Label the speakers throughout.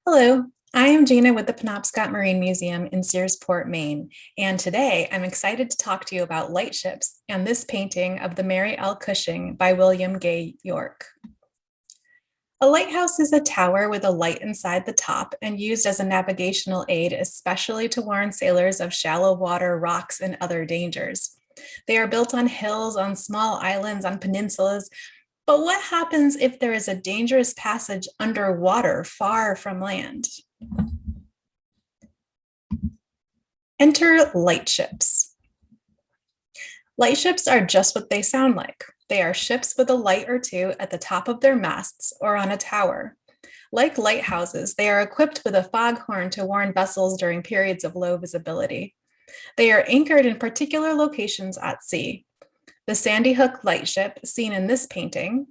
Speaker 1: Hello, I am Gina with the Penobscot Marine Museum in Searsport, Maine, and today I'm excited to talk to you about lightships and this painting of the Mary L. Cushing by William Gay Yorke. A lighthouse is a tower with a light inside the top and used as a navigational aid, especially to warn sailors of shallow water, rocks, and other dangers. They are built on hills, on small islands, on peninsulas. But what happens if there is a dangerous passage underwater, far from land? Enter lightships. Lightships are just what they sound like. They are ships with a light or two at the top of their masts or on a tower. Like lighthouses, they are equipped with a foghorn to warn vessels during periods of low visibility. They are anchored in particular locations at sea. The Sandy Hook lightship, seen in this painting,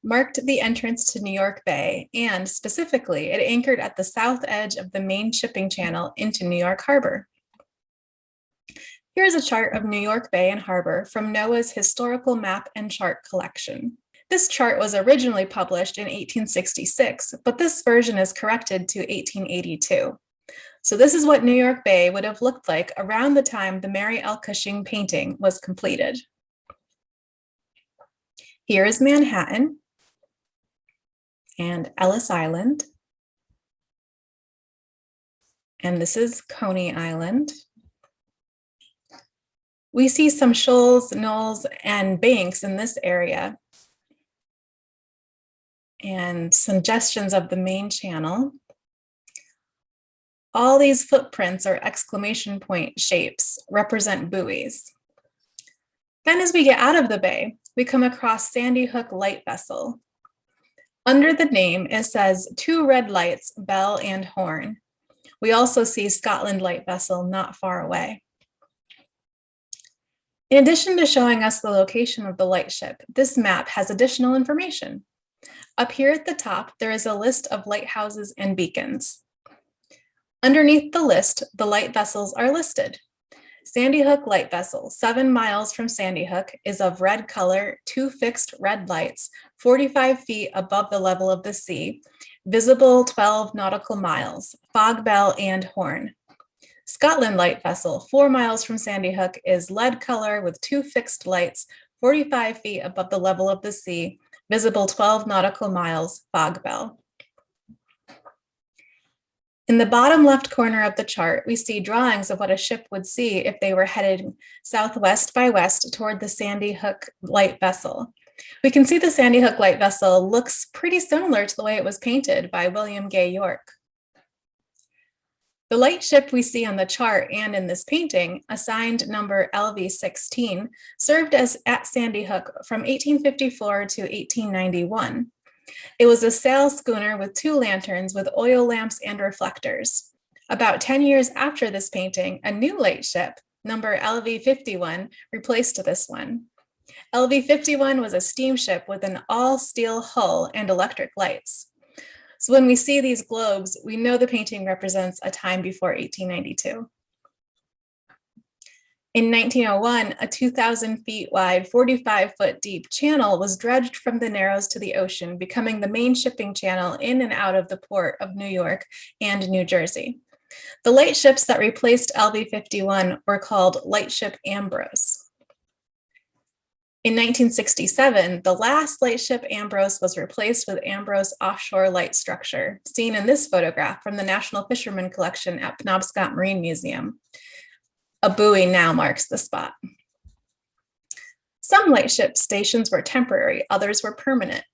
Speaker 1: marked the entrance to New York Bay, and specifically, it anchored at the south edge of the main shipping channel into New York Harbor. Here's a chart of New York Bay and Harbor from NOAA's Historical Map and Chart Collection. This chart was originally published in 1866, but this version is corrected to 1882. So this is what New York Bay would have looked like around the time the Mary L. Cushing painting was completed. Here is Manhattan and Ellis Island. And this is Coney Island. We see some shoals, knolls, and banks in this area, and suggestions of the main channel. All these footprints or exclamation point shapes represent buoys. Then as we get out of the bay, we come across Sandy Hook Light Vessel. Under the name, it says 2 red lights, bell and horn. We also see Scotland Light Vessel not far away. In addition to showing us the location of the lightship, this map has additional information. Up here at the top, there is a list of lighthouses and beacons. Underneath the list, the light vessels are listed. Sandy Hook Light Vessel, 7 miles from Sandy Hook, is of red color, 2 fixed red lights, 45 feet above the level of the sea, visible 12 nautical miles, fog bell and horn. Scotland Light Vessel, 4 miles from Sandy Hook, is lead color with 2 fixed lights, 45 feet above the level of the sea, visible 12 nautical miles, fog bell. In the bottom left corner of the chart, we see drawings of what a ship would see if they were headed southwest by west toward the Sandy Hook Light Vessel. We can see the Sandy Hook Light Vessel looks pretty similar to the way it was painted by William Gay Yorke. The lightship we see on the chart and in this painting, assigned number LV-16, served as at Sandy Hook from 1854 to 1891. It was a sail schooner with 2 lanterns with oil lamps and reflectors. About 10 years after this painting, a new lightship, number LV-51, replaced this one. LV-51 was a steamship with an all-steel hull and electric lights. So when we see these globes, we know the painting represents a time before 1892. In 1901, a 2,000 feet wide, 45-foot deep channel was dredged from the Narrows to the ocean, becoming the main shipping channel in and out of the port of New York and New Jersey. The lightships that replaced LV-51 were called Lightship Ambrose. In 1967, the last lightship Ambrose was replaced with Ambrose Offshore Light Structure, seen in this photograph from the National Fisherman Collection at Penobscot Marine Museum. A buoy now marks the spot. Some lightship stations were temporary, others were permanent.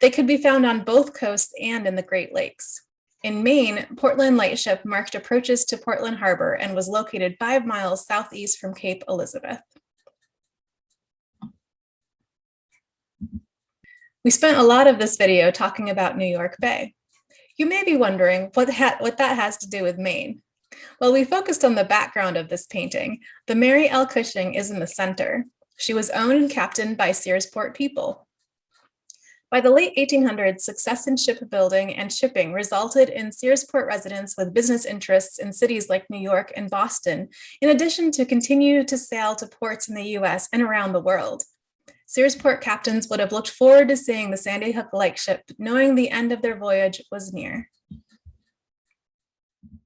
Speaker 1: They could be found on both coasts and in the Great Lakes. In Maine, Portland Lightship marked approaches to Portland Harbor and was located 5 miles southeast from Cape Elizabeth. We spent a lot of this video talking about New York Bay. You may be wondering what that has to do with Maine. Well, we focused on the background of this painting. The Mary L. Cushing is in the center. She was owned and captained by Searsport people. By the late 1800s, success in shipbuilding and shipping resulted in Searsport residents with business interests in cities like New York and Boston, in addition to continue to sail to ports in the US and around the world. Searsport captains would have looked forward to seeing the Sandy Hook lightship, knowing the end of their voyage was near.